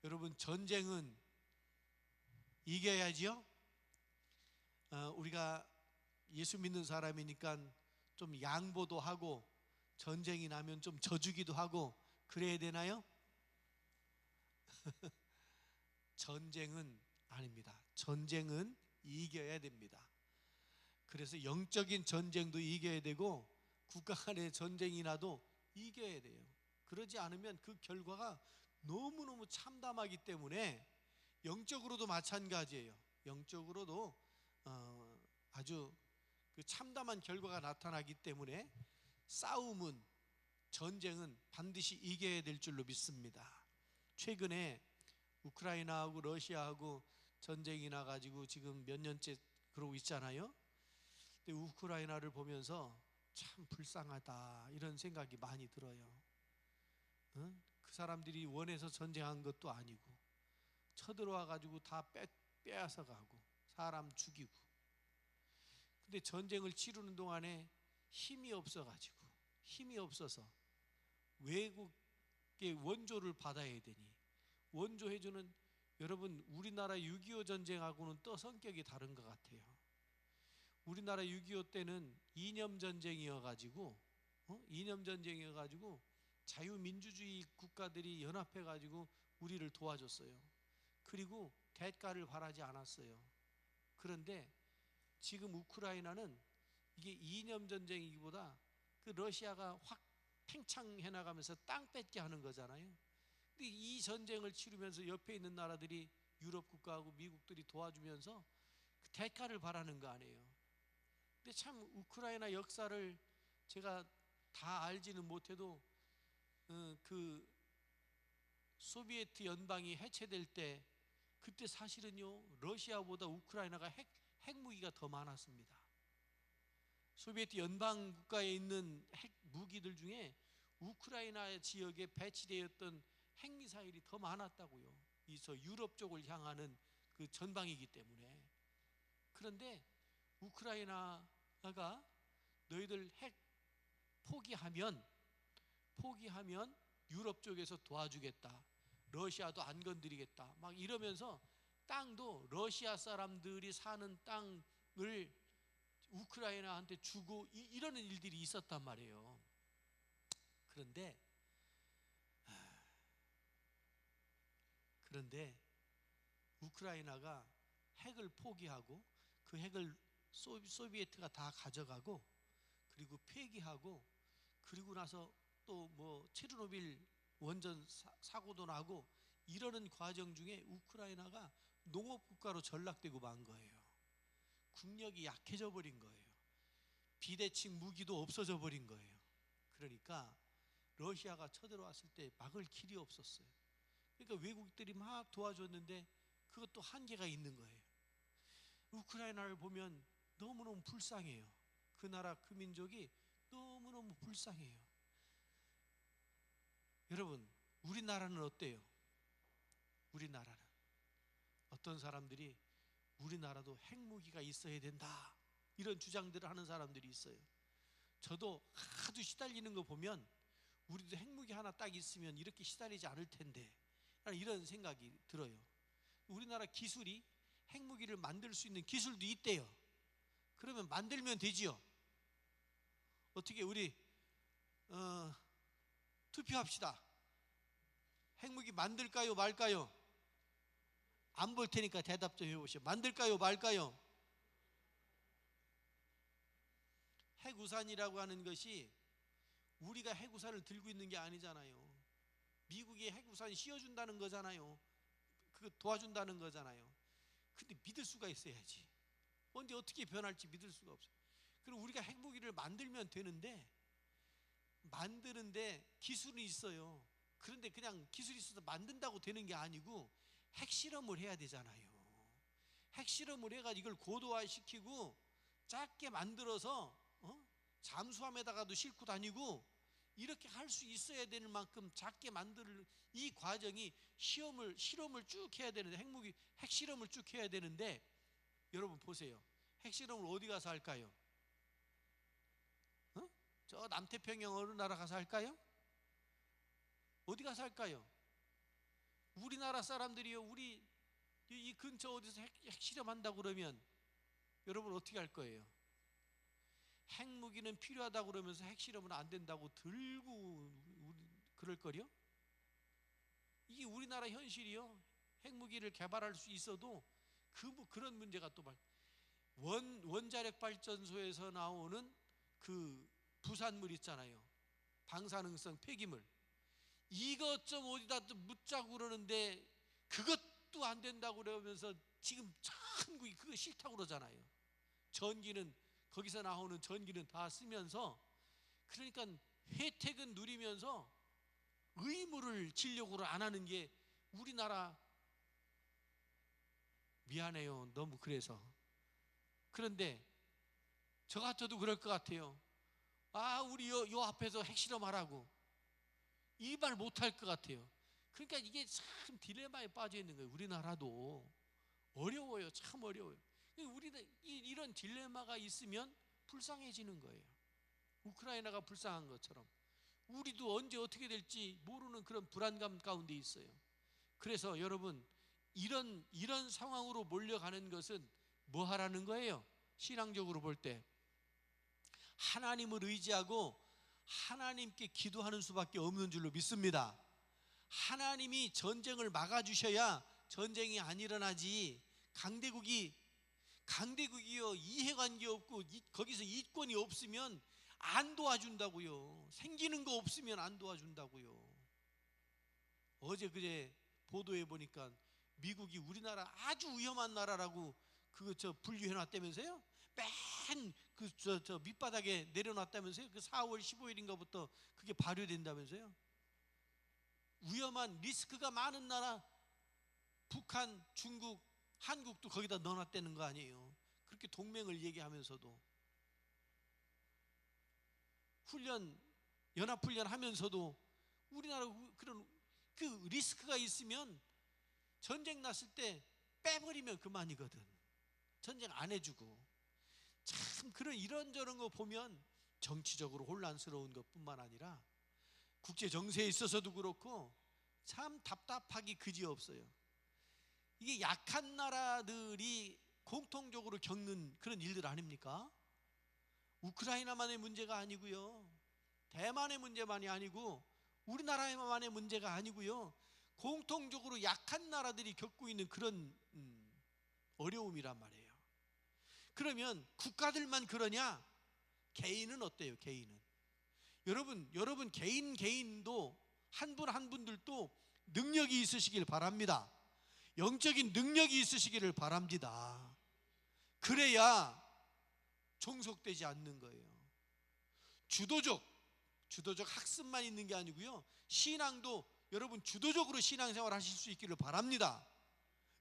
여러분, 전쟁은 이겨야지요. 우리가 예수 믿는 사람이니까 좀 양보도 하고 전쟁이 나면 좀 져주기도 하고 그래야 되나요? 전쟁은 아닙니다. 전쟁은 이겨야 됩니다. 그래서 영적인 전쟁도 이겨야 되고 국가 간의 전쟁이 나도 이겨야 돼요. 그러지 않으면 그 결과가 너무너무 참담하기 때문에 영적으로도 마찬가지예요. 영적으로도 아주 그 참담한 결과가 나타나기 때문에 싸움은, 전쟁은 반드시 이겨야 될 줄로 믿습니다. 최근에 우크라이나하고 러시아하고 전쟁이 나가지고 지금 몇 년째 그러고 있잖아요. 근데 우크라이나를 보면서 참 불쌍하다 이런 생각이 많이 들어요. 그 사람들이 원해서 전쟁한 것도 아니고 쳐들어와 가지고 다 빼앗아 가고 사람 죽이고. 근데 전쟁을 치르는 동안에 힘이 없어서 외국의 원조를 받아야 되니, 원조해주는, 여러분 우리나라 6.25 전쟁하고는 또 성격이 다른 것 같아요. 우리나라 6.25 때는 이념전쟁이어가지고 자유민주주의 국가들이 연합해가지고 우리를 도와줬어요. 그리고 대가를 바라지 않았어요. 그런데 지금 우크라이나는 이게 이념전쟁이기보다 그 러시아가 확 팽창해 나가면서 땅 뺏게 하는 거잖아요. 근데 이 전쟁을 치르면서 옆에 있는 나라들이, 유럽 국가하고 미국들이 도와주면서 그 대가를 바라는 거 아니에요. 근데 참 우크라이나 역사를 제가 다 알지는 못해도 그 소비에트 연방이 해체될 때 그때 사실은요 러시아보다 우크라이나가 핵무기가 더 많았습니다. 소비에트 연방 국가에 있는 핵 무기들 중에 우크라이나 지역에 배치되었던 핵미사일이 더 많았다고요. 이 유럽 쪽을 향하는 그 전방이기 때문에. 그런데 우크라이나가 너희들 핵 포기하면 유럽 쪽에서 도와주겠다, 러시아도 안 건드리겠다 막 이러면서 땅도 러시아 사람들이 사는 땅을 우크라이나한테 주고 이러는 일들이 있었단 말이에요. 그런데 우크라이나가 핵을 포기하고 그 핵을 소비에트가 다 가져가고 그리고 폐기하고, 그리고 나서 또 뭐 체르노빌 원전 사고도 나고 이러는 과정 중에 우크라이나가 농업국가로 전락되고 만 거예요. 국력이 약해져 버린 거예요. 비대칭 무기도 없어져 버린 거예요. 그러니까 러시아가 쳐들어왔을 때 막을 길이 없었어요. 그러니까 외국들이 막 도와줬는데 그것도 한계가 있는 거예요. 우크라이나를 보면 너무너무 불쌍해요. 그 나라 그 민족이 너무너무 불쌍해요. 여러분, 우리나라는 어때요? 우리나라는 어떤 사람들이 우리나라도 핵무기가 있어야 된다 이런 주장들을 하는 사람들이 있어요. 저도 하도 시달리는 거 보면 우리도 핵무기 하나 딱 있으면 이렇게 시달리지 않을 텐데 이런 생각이 들어요. 우리나라 기술이 핵무기를 만들 수 있는 기술도 있대요. 그러면 만들면 되지요. 어떻게 우리 투표합시다. 핵무기 만들까요 말까요? 안 볼 테니까 대답 좀 해보시오. 만들까요 말까요? 핵우산이라고 하는 것이 우리가 핵우산을 들고 있는 게 아니잖아요. 미국이 핵우산 씌워준다는 거잖아요. 그거 도와준다는 거잖아요. 근데 믿을 수가 있어야지. 언제 어떻게 변할지 믿을 수가 없어요. 그럼 우리가 핵무기를 만들면 되는데, 만드는데 기술은 있어요. 그런데 그냥 기술이 있어서 만든다고 되는 게 아니고 핵실험을 해야 되잖아요. 핵실험을 해가지고 이걸 고도화시키고 작게 만들어서 잠수함에다가도 싣고 다니고 이렇게 할 수 있어야 되는 만큼 작게 만들 이 과정이 실험을 쭉 해야 되는데, 핵실험을 쭉 해야 되는데, 여러분 보세요. 핵실험을 어디 가서 할까요? 저 남태평양 어느 나라 가서 할까요? 어디 가서 할까요? 우리나라 사람들이요, 우리 이 근처 어디서 핵실험한다고 그러면 여러분 어떻게 할 거예요? 핵무기는 필요하다고 그러면서 핵실험은 안 된다고 들고 그럴 거요? 이게 우리나라 현실이요. 핵무기를 개발할 수 있어도 그런 문제가 또 원자력 발전소에서 나오는 그 부산물 있잖아요. 방사능성 폐기물. 이것 좀 어디다 또 묻자고 그러는데 그것도 안 된다고 그러면서 지금 전국이 그거 싫다고 그러잖아요. 전기는 거기서 나오는 전기는 다 쓰면서, 그러니까 혜택은 누리면서 의무를 지려고 안 하는 게 우리나라. 미안해요. 너무 그래서. 그런데 저 같아도 그럴 것 같아요. 우리 요 앞에서 핵실험하라고 이 말 못할 것 같아요. 그러니까 이게 참 딜레마에 빠져 있는 거예요. 우리나라도 어려워요. 참 어려워요. 우리는 이런 딜레마가 있으면 불쌍해지는 거예요. 우크라이나가 불쌍한 것처럼 우리도 언제 어떻게 될지 모르는 그런 불안감 가운데 있어요. 그래서 여러분, 이런 상황으로 몰려가는 것은 뭐 하라는 거예요? 신앙적으로 볼 때 하나님을 의지하고 하나님께 기도하는 수밖에 없는 줄로 믿습니다. 하나님이 전쟁을 막아주셔야 전쟁이 안 일어나지. 강대국이요, 이해관계 없고 거기서 이권이 없으면 안 도와준다고요. 생기는 거 없으면 안 도와준다고요. 어제 그제 보도해 보니까 미국이 우리나라 아주 위험한 나라라고 그거 분류해 놨다면서요? 맨 그 밑바닥에 내려놨다면서요? 그 4월 15일인가부터 그게 발효된다면서요? 위험한 리스크가 많은 나라, 북한, 중국, 한국도 거기다 넣어놨다는 거 아니에요? 그렇게 동맹을 얘기하면서도 연합훈련 하면서도 우리나라 그런 그 리스크가 있으면 전쟁 났을 때 빼버리면 그만이거든. 전쟁 안 해주고. 참 그런 이런저런 거 보면 정치적으로 혼란스러운 것뿐만 아니라 국제 정세에 있어서도 그렇고 참 답답하기 그지없어요. 이게 약한 나라들이 공통적으로 겪는 그런 일들 아닙니까? 우크라이나만의 문제가 아니고요, 대만의 문제만이 아니고 우리나라만의 문제가 아니고요, 공통적으로 약한 나라들이 겪고 있는 그런 어려움이란 말이에요. 그러면 국가들만 그러냐? 개인은 어때요? 개인은 여러분 개인도 한 분 한 분들도 능력이 있으시길 바랍니다. 영적인 능력이 있으시기를 바랍니다. 그래야 종속되지 않는 거예요. 주도적 학습만 있는 게 아니고요, 신앙도 여러분 주도적으로 신앙생활 하실 수 있기를 바랍니다.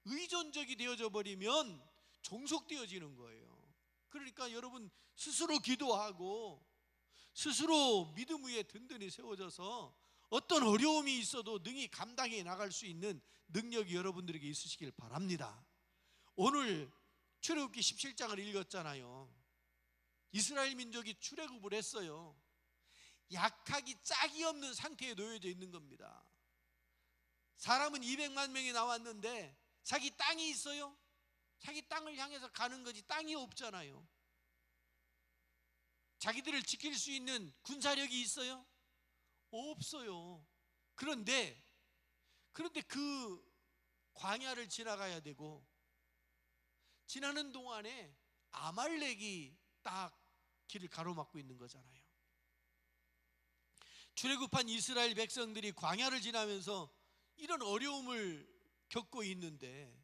의존적이 되어져 버리면 종속되어지는 거예요. 그러니까 여러분 스스로 기도하고 스스로 믿음 위에 든든히 세워져서 어떤 어려움이 있어도 능히 감당해 나갈 수 있는 능력이 여러분들에게 있으시길 바랍니다. 오늘 출애굽기 17장을 읽었잖아요. 이스라엘 민족이 출애굽을 했어요. 약하기 짝이 없는 상태에 놓여져 있는 겁니다. 사람은 200만 명이 나왔는데 자기 땅이 있어요? 자기 땅을 향해서 가는 거지 땅이 없잖아요. 자기들을 지킬 수 있는 군사력이 있어요? 없어요. 그런데 그 광야를 지나가야 되고, 지나는 동안에 아말렉이 딱 길을 가로막고 있는 거잖아요. 출애굽한 이스라엘 백성들이 광야를 지나면서 이런 어려움을 겪고 있는데,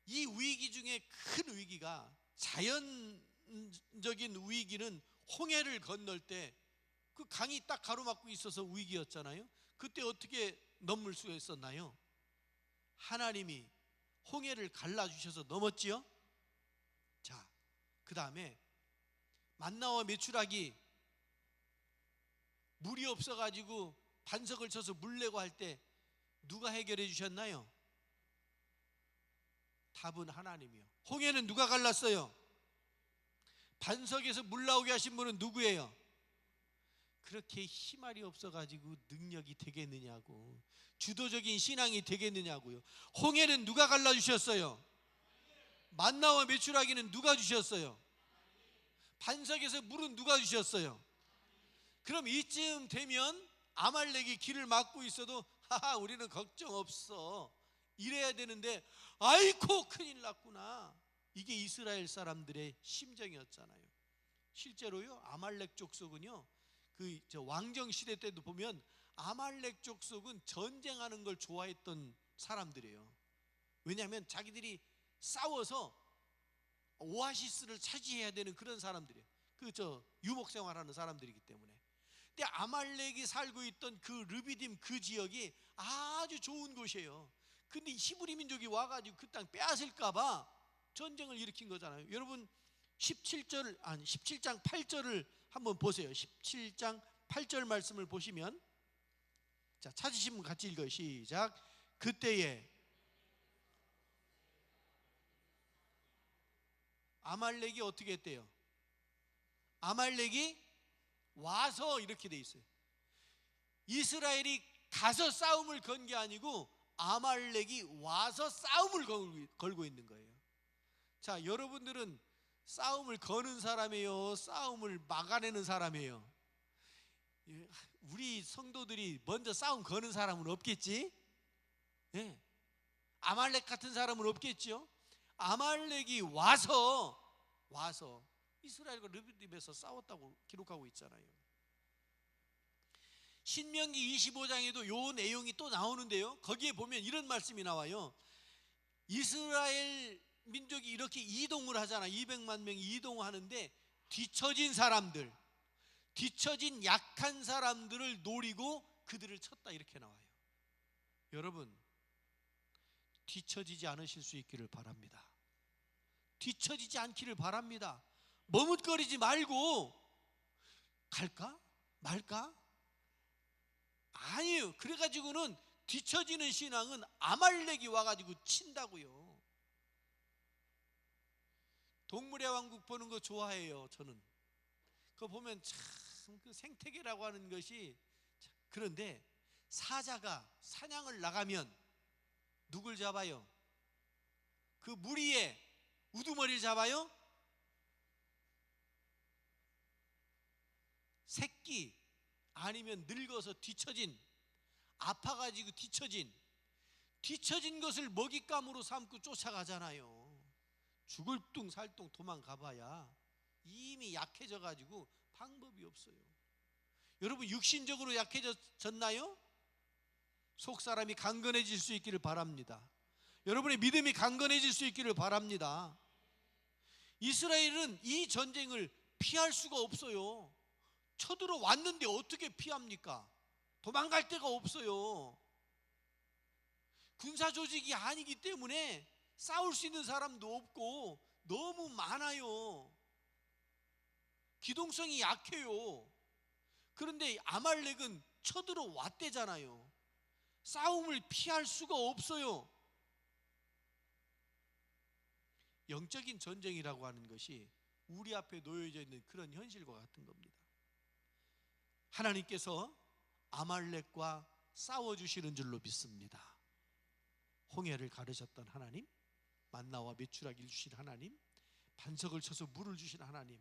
이 위기 중에 큰 위기가, 자연적인 위기는 홍해를 건널 때 그 강이 딱 가로막고 있어서 위기였잖아요. 그때 어떻게 넘을 수 있었나요? 하나님이 홍해를 갈라주셔서 넘었지요. 자, 그 다음에 만나와 메추라기 물이 없어가지고 반석을 쳐서 물 내고 할 때 누가 해결해 주셨나요? 답은 하나님이요. 홍해는 누가 갈랐어요? 반석에서 물 나오게 하신 분은 누구예요? 그렇게 희말이 없어가지고 능력이 되겠느냐고, 주도적인 신앙이 되겠느냐고요. 홍해는 누가 갈라주셨어요? 만나와 메추라기는 누가 주셨어요? 반석에서 물은 누가 주셨어요? 그럼 이쯤 되면 아말렉이 길을 막고 있어도 하하 우리는 걱정 없어 이래야 되는데, 아이고 큰일 났구나. 이게 이스라엘 사람들의 심정이었잖아요. 실제로요, 아말렉 족속은요, 그 왕정 시대 때도 보면 아말렉 족속은 전쟁하는 걸 좋아했던 사람들이에요. 왜냐하면 자기들이 싸워서 오아시스를 차지해야 되는 그런 사람들이에요. 그 유목 생활하는 사람들이기 때문에. 근데 아말렉이 살고 있던 그 르비딤 그 지역이 아주 좋은 곳이에요. 근데 히브리 민족이 와가지고 그 땅 빼앗을까봐 전쟁을 일으킨 거잖아요. 여러분 17장 8절을 한번 보세요. 17장 8절 말씀을 보시면, 자, 찾으시면 같이 읽어요. 시작. 그때에 아말렉이 어떻게 했대요? 아말렉이 와서, 이렇게 돼 있어요. 이스라엘이 가서 싸움을 건 게 아니고 아말렉이 와서 싸움을 걸고 있는 거예요. 자, 여러분들은 싸움을 거는 사람이에요? 싸움을 막아내는 사람이에요? 우리 성도들이 먼저 싸움 거는 사람은 없겠지? 예. 아말렉 같은 사람은 없겠죠? 아말렉이 와서 이스라엘과 르비딤에서 싸웠다고 기록하고 있잖아요. 신명기 25장에도 요 내용이 또 나오는데요, 거기에 보면 이런 말씀이 나와요. 이스라엘 민족이 이렇게 이동을 하잖아. 200만 명이 이동하는데 뒤처진 사람들, 뒤처진 약한 사람들을 노리고 그들을 쳤다, 이렇게 나와요. 여러분, 뒤처지지 않으실 수 있기를 바랍니다. 뒤처지지 않기를 바랍니다. 머뭇거리지 말고 갈까 말까? 아니에요. 그래가지고는 뒤처지는 신앙은 아말렉이 와가지고 친다고요. 동물의 왕국 보는 거 좋아해요. 저는 그거 보면 참 그 생태계라고 하는 것이, 그런데 사자가 사냥을 나가면 누굴 잡아요? 그 무리에 우두머리를 잡아요? 새끼, 아니면 늙어서 뒤처진, 아파가지고 뒤처진 것을 먹잇감으로 삼고 쫓아가잖아요. 죽을 둥 살둥 도망가봐야 이미 약해져가지고 방법이 없어요. 여러분, 육신적으로 약해졌나요? 속사람이 강건해질 수 있기를 바랍니다. 여러분의 믿음이 강건해질 수 있기를 바랍니다. 이스라엘은 이 전쟁을 피할 수가 없어요. 쳐들어왔는데 어떻게 피합니까? 도망갈 데가 없어요. 군사 조직이 아니기 때문에 싸울 수 있는 사람도 없고 너무 많아요. 기동성이 약해요. 그런데 아말렉은 쳐들어왔대잖아요. 싸움을 피할 수가 없어요. 영적인 전쟁이라고 하는 것이 우리 앞에 놓여져 있는 그런 현실과 같은 겁니다. 하나님께서 아말렉과 싸워주시는 줄로 믿습니다. 홍해를 가르셨던 하나님, 만나와 메추라기를 주신 하나님, 반석을 쳐서 물을 주신 하나님,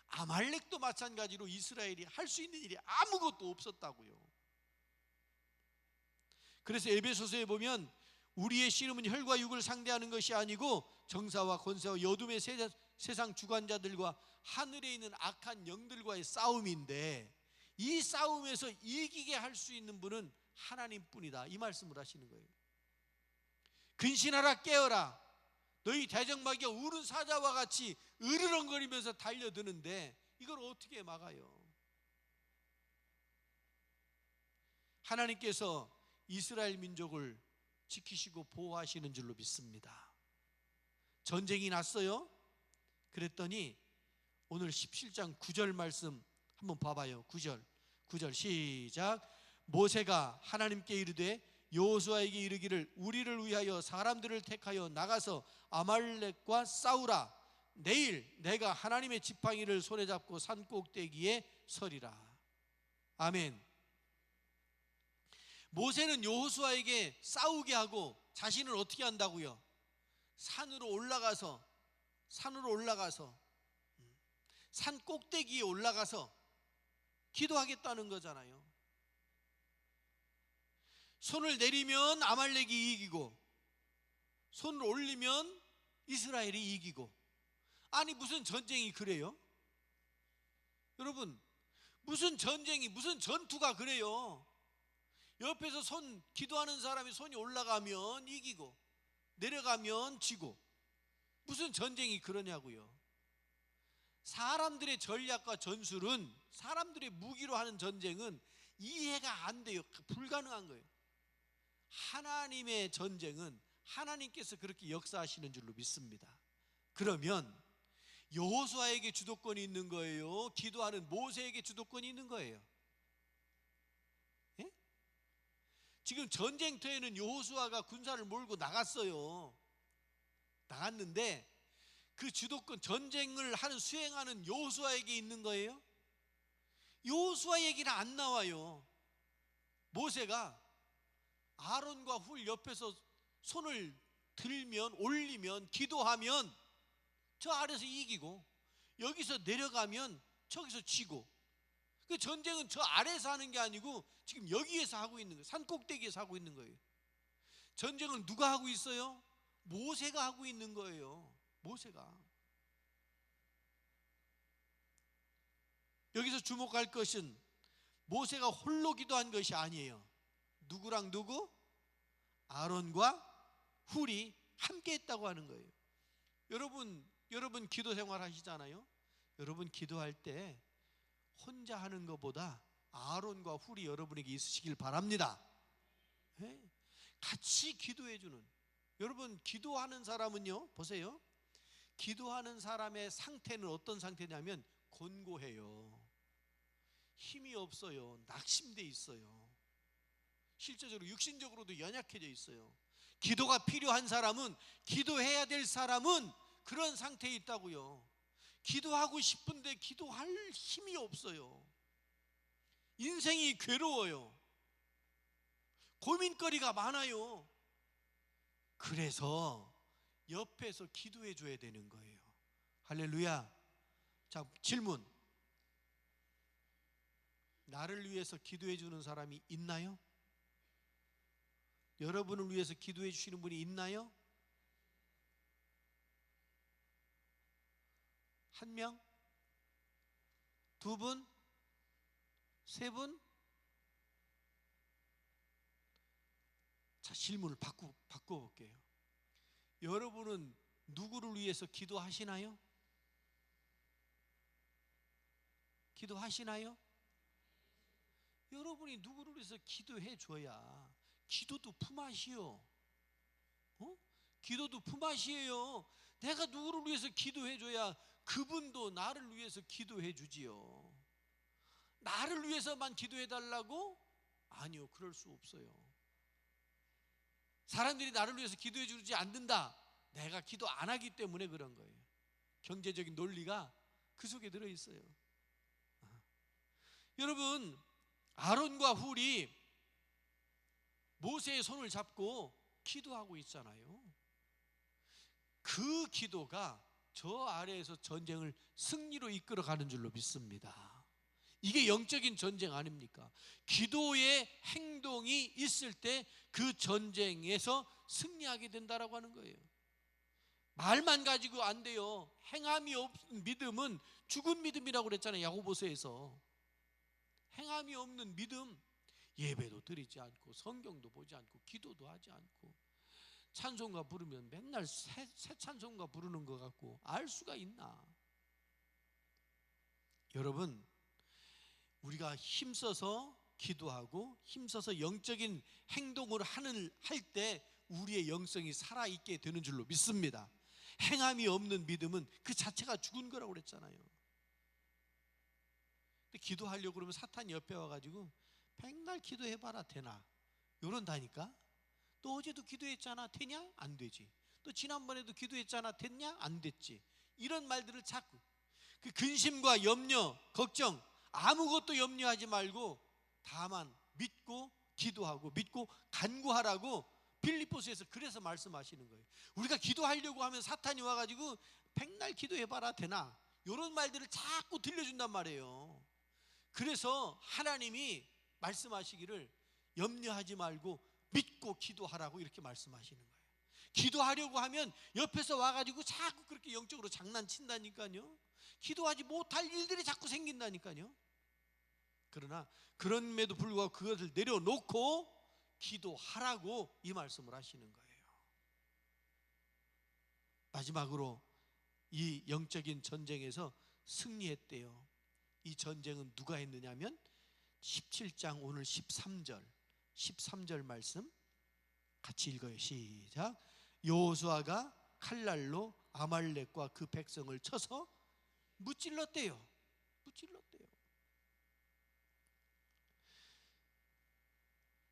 아말렉도 마찬가지로 이스라엘이 할 수 있는 일이 아무것도 없었다고요. 그래서 에베소서에 보면 우리의 씨름은 혈과 육을 상대하는 것이 아니고 정사와 권세와 어둠의 세상 주관자들과 하늘에 있는 악한 영들과의 싸움인데, 이 싸움에서 이기게 할 수 있는 분은 하나님뿐이다, 이 말씀을 하시는 거예요. 근신하라, 깨어라. 너희 대적마귀가 우는 사자와 같이 으르렁거리면서 달려드는데 이걸 어떻게 막아요? 하나님께서 이스라엘 민족을 지키시고 보호하시는 줄로 믿습니다. 전쟁이 났어요. 그랬더니 오늘 17장 9절 말씀 한번 봐봐요. 9절 시작. 모세가 하나님께 이르되 여호수아에게 이르기를 우리를 위하여 사람들을 택하여 나가서 아말렉과 싸우라. 내일 내가 하나님의 지팡이를 손에 잡고 산 꼭대기에 서리라. 아멘. 모세는 여호수아에게 싸우게 하고 자신을 어떻게 한다고요? 산으로 올라가서 산 꼭대기에 올라가서 기도하겠다는 거잖아요. 손을 내리면 아말렉이 이기고 손을 올리면 이스라엘이 이기고. 아니 무슨 전쟁이 그래요? 여러분, 무슨 전쟁이, 무슨 전투가 그래요? 옆에서 기도하는 사람이 손이 올라가면 이기고 내려가면 지고. 무슨 전쟁이 그러냐고요. 사람들의 전략과 전술은, 사람들의 무기로 하는 전쟁은 이해가 안 돼요. 불가능한 거예요. 하나님의 전쟁은 하나님께서 그렇게 역사하시는 줄로 믿습니다. 그러면 여호수아에게 주도권이 있는 거예요? 기도하는 모세에게 주도권이 있는 거예요? 예? 지금 전쟁터에는 여호수아가 군사를 몰고 나갔어요. 나갔는데 그 주도권, 전쟁을 수행하는 여호수아에게 있는 거예요? 여호수아 얘기는 안 나와요. 모세가 아론과 훌 옆에서 손을 들면, 올리면, 기도하면 저 아래서 이기고 여기서 내려가면 저기서 지고. 그 전쟁은 저 아래에서 하는 게 아니고 지금 여기에서 하고 있는 거예요. 산 꼭대기에서 하고 있는 거예요. 전쟁을 누가 하고 있어요? 모세가 하고 있는 거예요. 모세가. 여기서 주목할 것은 모세가 홀로 기도한 것이 아니에요. 누구랑 누구? 아론과 훌이 함께 했다고 하는 거예요. 여러분 기도 생활 하시잖아요. 여러분 기도할 때 혼자 하는 것보다 아론과 훌이 여러분에게 있으시길 바랍니다. 네? 같이 기도해 주는. 여러분 기도하는 사람은요, 보세요. 기도하는 사람의 상태는 어떤 상태냐면 곤고해요. 힘이 없어요. 낙심돼 있어요. 실제적으로 육신적으로도 연약해져 있어요. 기도가 필요한 사람은, 기도해야 될 사람은 그런 상태에 있다고요. 기도하고 싶은데 기도할 힘이 없어요. 인생이 괴로워요. 고민거리가 많아요. 그래서 옆에서 기도해 줘야 되는 거예요. 할렐루야. 자, 질문. 나를 위해서 기도해 주는 사람이 있나요? 여러분을 위해서 기도해 주시는 분이 있나요? 한 명? 두 분? 세 분? 자, 질문을 바꿔볼게요. 여러분은 누구를 위해서 기도하시나요? 기도하시나요? 여러분이 누구를 위해서 기도해 줘야 기도도 품앗이요. 기도도 품앗이에요. 내가 누구를 위해서 기도해 줘야 그분도 나를 위해서 기도해 주지요. 나를 위해서만 기도해 달라고? 아니요, 그럴 수 없어요. 사람들이 나를 위해서 기도해 주지 않는다. 내가 기도 안 하기 때문에 그런 거예요. 경제적인 논리가 그 속에 들어있어요. 여러분, 아론과 훌이 모세의 손을 잡고 기도하고 있잖아요. 그 기도가 저 아래에서 전쟁을 승리로 이끌어가는 줄로 믿습니다. 이게 영적인 전쟁 아닙니까? 기도의 행동이 있을 때 그 전쟁에서 승리하게 된다라고 하는 거예요. 말만 가지고 안 돼요. 행함이 없는 믿음은 죽은 믿음이라고 그랬잖아요. 야고보서에서. 행함이 없는 믿음, 예배도 드리지 않고 성경도 보지 않고 기도도 하지 않고 찬송가 부르면 맨날 새 찬송가 부르는 것 같고 알 수가 있나? 여러분, 우리가 힘써서 기도하고 힘써서 영적인 행동을 할 때 우리의 영성이 살아있게 되는 줄로 믿습니다. 행함이 없는 믿음은 그 자체가 죽은 거라고 그랬잖아요. 근데 기도하려고 그러면 사탄이 옆에 와가지고 백날 기도해봐라 되나? 이런다니까. 또 어제도 기도했잖아 되냐? 안 되지. 또 지난번에도 기도했잖아 됐냐? 안 됐지. 이런 말들을 자꾸 그 근심과 염려, 걱정 아무것도 염려하지 말고 다만 믿고 기도하고 믿고 간구하라고 빌립보서에서 그래서 말씀하시는 거예요. 우리가 기도하려고 하면 사탄이 와가지고 백날 기도해봐라 되나, 이런 말들을 자꾸 들려준단 말이에요. 그래서 하나님이 말씀하시기를 염려하지 말고 믿고 기도하라고 이렇게 말씀하시는 거예요. 기도하려고 하면 옆에서 와가지고 자꾸 그렇게 영적으로 장난친다니까요. 기도하지 못할 일들이 자꾸 생긴다니까요. 그러나 그럼에도 불구하고 그것을 내려놓고 기도하라고 이 말씀을 하시는 거예요. 마지막으로 이 영적인 전쟁에서 승리했대요. 이 전쟁은 누가 했느냐면 17장 오늘 13절 말씀 같이 읽어요. 시작. 여호수아가 칼날로 아말렉과 그 백성을 쳐서 무찔렀대요.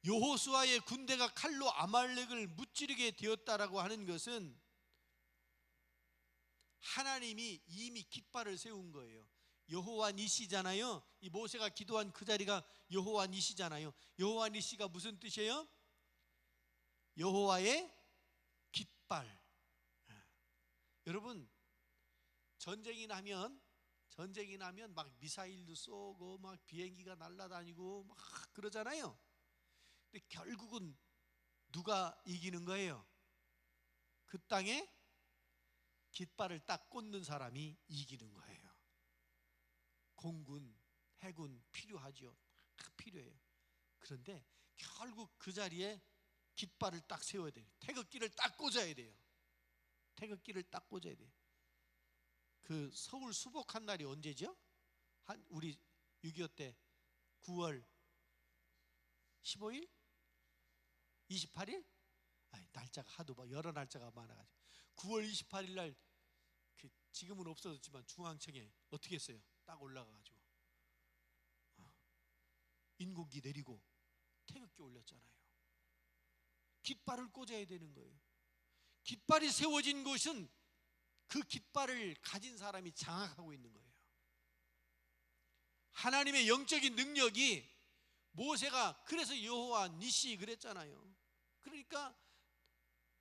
여호수아의 군대가 칼로 아말렉을 무찌르게 되었다라고 하는 것은 하나님이 이미 깃발을 세운 거예요. 여호와 니시잖아요. 이 모세가 기도한 그 자리가 여호와 니시잖아요. 여호와 니시가 무슨 뜻이에요? 여호와의 깃발. 여러분, 전쟁이 나면 막 미사일도 쏘고 막 비행기가 날아다니고 막 그러잖아요. 근데 결국은 누가 이기는 거예요? 그 땅에 깃발을 딱 꽂는 사람이 이기는 거예요. 공군, 해군 필요하죠. 필요해요. 그런데 결국 그 자리에 깃발을 딱 세워야 돼요. 태극기를 딱 꽂아야 돼요. 그 서울 수복한 날이 언제죠? 우리 6.25 때 9월 15일? 28일? 날짜가 하도 여러 날짜가 많아가지고 9월 28일 날 지금은 없어졌지만 중앙청에 어떻게 했어요? 딱 올라가가지고 인공기 내리고 태극기 올렸잖아요. 깃발을 꽂아야 되는 거예요. 깃발이 세워진 곳은 그 깃발을 가진 사람이 장악하고 있는 거예요. 하나님의 영적인 능력이 모세가 그래서 여호와 니시 그랬잖아요. 그러니까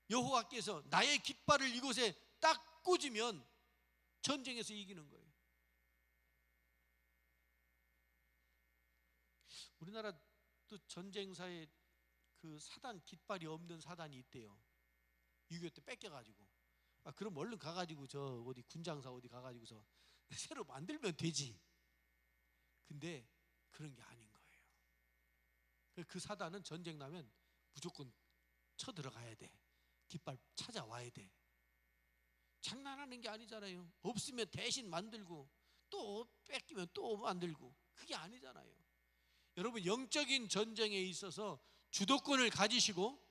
여호와께서 나의 깃발을 이곳에 딱 꽂으면 전쟁에서 이기는 거예요. 우리나라 또 전쟁사에 그 사단 깃발이 없는 사단이 있대요. 6.25 때 뺏겨가지고. 그럼 얼른 가가지고 저 어디 군장사 어디 가가지고서 새로 만들면 되지. 근데 그런 게 아닌 거예요. 그 사단은 전쟁 나면 무조건 쳐들어가야 돼. 깃발 찾아와야 돼. 장난하는 게 아니잖아요. 없으면 대신 만들고 또 뺏기면 또 만들고, 그게 아니잖아요. 여러분, 영적인 전쟁에 있어서 주도권을 가지시고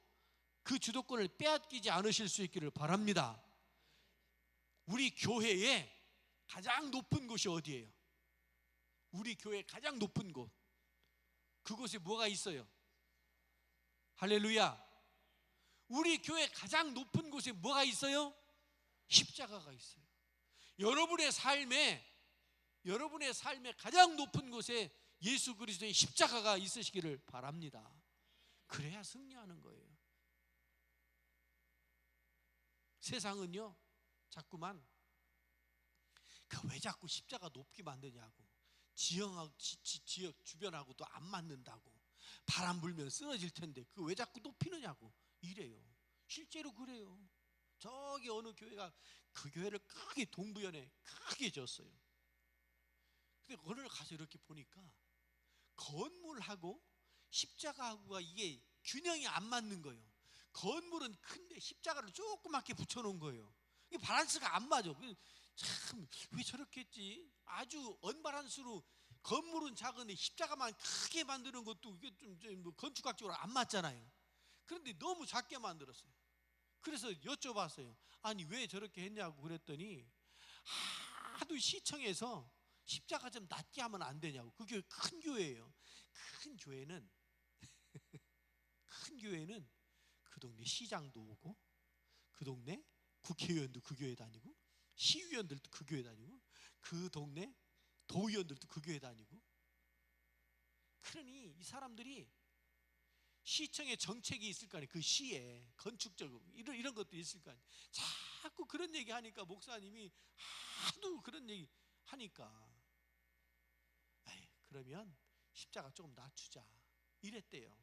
그 주도권을 빼앗기지 않으실 수 있기를 바랍니다. 우리 교회의 가장 높은 곳이 어디예요? 우리 교회 가장 높은 곳, 그곳에 뭐가 있어요? 할렐루야. 우리 교회 가장 높은 곳에 뭐가 있어요? 십자가가 있어요. 여러분의 삶에 가장 높은 곳에 예수 그리스도의 십자가가 있으시기를 바랍니다. 그래야 승리하는 거예요. 세상은요, 자꾸만 왜 자꾸 십자가 높게 만드냐고, 지역 주변하고도 안 맞는다고, 바람 불면 쓰러질 텐데 왜 자꾸 높이느냐고 이래요. 실제로 그래요. 저기 어느 교회가 그 교회를 크게 동부연에 크게 졌어요. 근데 어느 날 가서 이렇게 보니까 건물하고 십자가하고가 이게 균형이 안 맞는 거예요. 건물은 큰데 십자가를 조그맣게 붙여놓은 거예요. 이게 밸런스가 안 맞아. 참, 왜 저렇게 했지? 아주 언밸런스로 건물은 작은데 십자가만 크게 만드는 것도 이게 좀 건축학적으로 안 맞잖아요. 그런데 너무 작게 만들었어요. 그래서 여쭤봤어요. 아니, 왜 저렇게 했냐고 그랬더니 하도 시청에서 십자가 좀 낮게 하면 안 되냐고. 그 교회 큰 교회예요. 큰 교회는 그 동네 시장도 오고, 그 동네 국회의원도 그 교회 다니고, 시의원들도 그 교회 다니고, 그 동네 도의원들도 그 교회 다니고, 그러니 이 사람들이 시청의 정책이 있을 거 아니에요. 그 시에 건축적으로 이런 것도 있을 거 아니에요. 자꾸 그런 얘기 하니까 목사님이 하도 그런 얘기 하니까 에이, 그러면 십자가 조금 낮추자 이랬대요.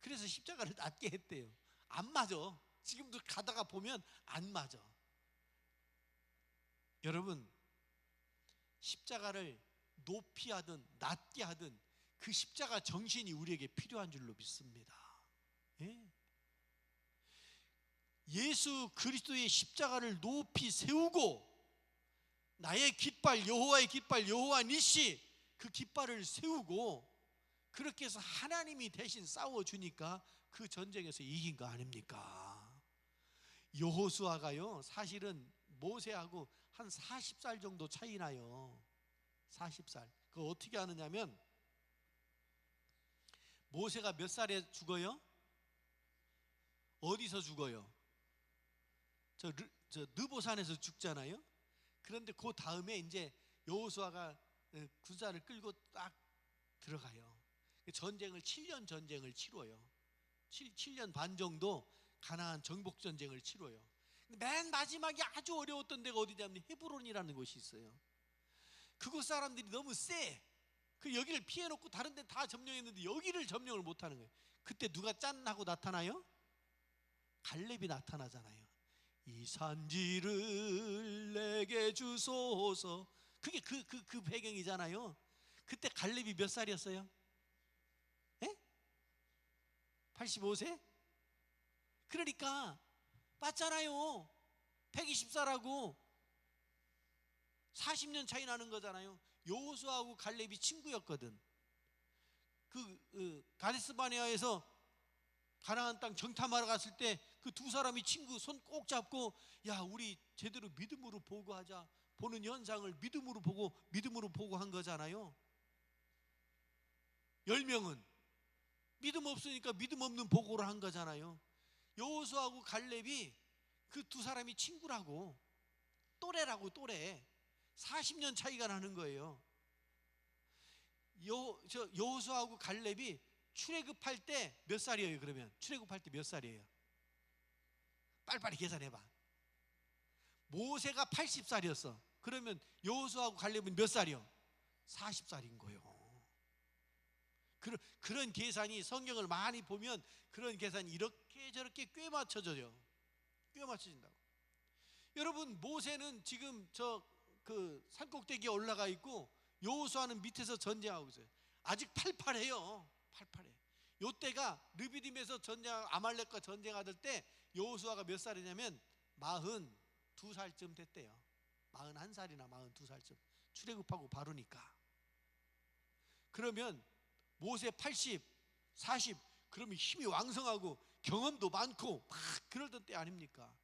그래서 십자가를 낮게 했대요. 안 맞아. 지금도 가다가 보면 안 맞아. 여러분, 십자가를 높이 하든 낮게 하든 그 십자가 정신이 우리에게 필요한 줄로 믿습니다. 예? 예수 그리스도의 십자가를 높이 세우고 나의 깃발 여호와의 깃발 여호와 니시 그 깃발을 세우고 그렇게 해서 하나님이 대신 싸워주니까 그 전쟁에서 이긴 거 아닙니까? 여호수아가요 사실은 모세하고 한 40살 정도 차이 나요. 40살. 그거 어떻게 하느냐면 모세가 몇 살에 죽어요? 어디서 죽어요? 저 느보산에서 죽잖아요. 그런데 그 다음에 이제 여호수아가 군사를 끌고 딱 들어가요. 전쟁을 7년 전쟁을 치러요. 7년 반 정도 가나안 정복 전쟁을 치러요. 맨 마지막에 아주 어려웠던 데가 어디냐면 헤브론이라는 곳이 있어요. 그곳 사람들이 너무 세. 그 여기를 피해놓고 다른 데 다 점령했는데 여기를 점령을 못하는 거예요. 그때 누가 짠 하고 나타나요? 갈렙이 나타나잖아요. 이 산지를 내게 주소서. 그게 그 배경이잖아요. 그때 갈렙이 몇 살이었어요? 예? 85세? 그러니까 맞잖아요. 120살하고 40년 차이 나는 거잖아요. 여호수아하고 갈렙이 친구였거든. 가데스바네아에서 가나안 땅 정탐하러 갔을 때 그 두 사람이 친구 손 꼭 잡고 야 우리 제대로 믿음으로 보고하자. 보는 현상을 믿음으로 보고 한 거잖아요. 10명은 믿음 없으니까 믿음 없는 보고를 한 거잖아요. 여호수아하고 갈렙이 그 두 사람이 친구라고, 또래라고. 또래 40년 차이가 나는 거예요. 여호수아하고 갈렙이 출애굽할 때 몇 살이에요? 그러면 출애굽할 때 몇 살이에요? 빨리빨리 계산해봐. 모세가 80살이었어. 그러면 여호수아하고 갈렙은 몇 살이요? 40살인 거예요. 그런 계산이 성경을 많이 보면 그런 계산이 이렇게 저렇게 꽤 맞춰져요. 꽤 맞춰진다고. 여러분, 모세는 지금 그 산꼭대기에 올라가 있고 여호수아는 밑에서 전쟁하고 있어요. 아직 팔팔해요. 팔팔해. 요때가 르비딤에서 아말렉과 전쟁하던 때 여호수아가 몇 살이냐면 42살쯤 됐대요. 41살이나 42살쯤. 출애굽하고 바로니까. 그러면 모세 80, 40 그러면 힘이 왕성하고 경험도 많고 막 그러던 때 아닙니까?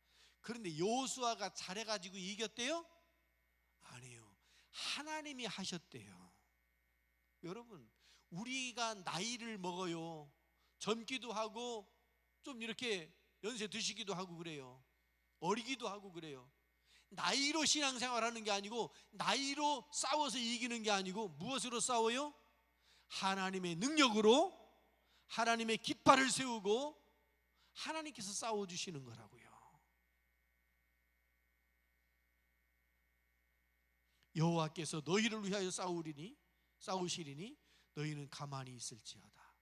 그런데 여호수아가 잘해가지고 이겼대요? 아니에요. 하나님이 하셨대요. 여러분, 우리가 나이를 먹어요. 젊기도 하고 좀 이렇게 연세 드시기도 하고 그래요. 어리기도 하고 그래요. 나이로 신앙생활하는 게 아니고 나이로 싸워서 이기는 게 아니고 무엇으로 싸워요? 하나님의 능력으로 하나님의 깃발을 세우고 하나님께서 싸워주시는 거라고요. 여호와께서 너희를 위하여 싸우시리니 너희는 가만히 있을지어다.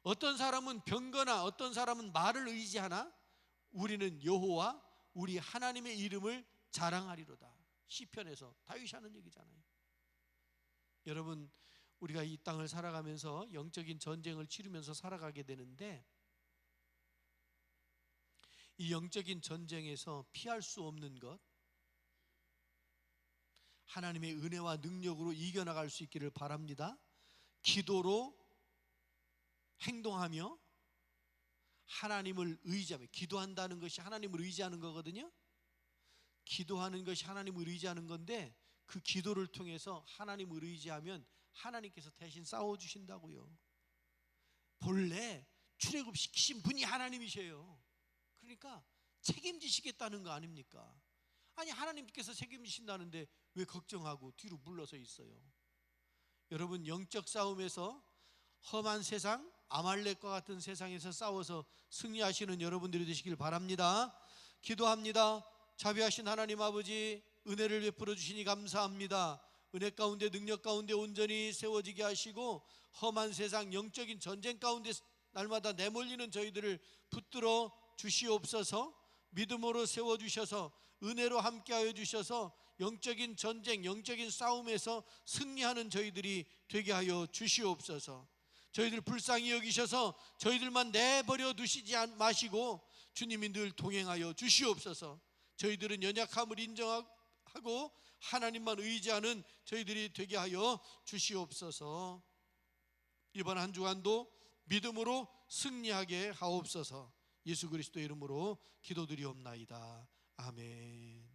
어떤 사람은 병거나 어떤 사람은 말을 의지하나 우리는 여호와 우리 하나님의 이름을 자랑하리로다. 시편에서 다윗이 하는 얘기잖아요. 여러분, 우리가 이 땅을 살아가면서 영적인 전쟁을 치르면서 살아가게 되는데 이 영적인 전쟁에서 피할 수 없는 것, 하나님의 은혜와 능력으로 이겨나갈 수 있기를 바랍니다. 기도로 행동하며 하나님을 의지하며, 기도한다는 것이 하나님을 의지하는 거거든요. 기도하는 것이 하나님을 의지하는 건데 그 기도를 통해서 하나님을 의지하면 하나님께서 대신 싸워주신다고요. 본래 출애굽시키신 분이 하나님이셔요. 그러니까 책임지시겠다는 거 아닙니까? 아니, 하나님께서 책임지신다는데 왜 걱정하고 뒤로 물러서 있어요? 여러분 영적 싸움에서 험한 세상, 아말렉과 같은 세상에서 싸워서 승리하시는 여러분들이 되시길 바랍니다. 기도합니다. 자비하신 하나님 아버지, 은혜를 베풀어 주시니 감사합니다. 은혜 가운데 능력 가운데 온전히 세워지게 하시고 험한 세상 영적인 전쟁 가운데 날마다 내몰리는 저희들을 붙들어 주시옵소서. 믿음으로 세워주셔서 은혜로 함께하여 주셔서 영적인 전쟁, 영적인 싸움에서 승리하는 저희들이 되게 하여 주시옵소서. 저희들 불쌍히 여기셔서 저희들만 내버려 두시지 마시고 주님이 늘 동행하여 주시옵소서. 저희들은 연약함을 인정하고 하나님만 의지하는 저희들이 되게 하여 주시옵소서. 이번 한 주간도 믿음으로 승리하게 하옵소서. 예수 그리스도의 이름으로 기도드리옵나이다. 아멘.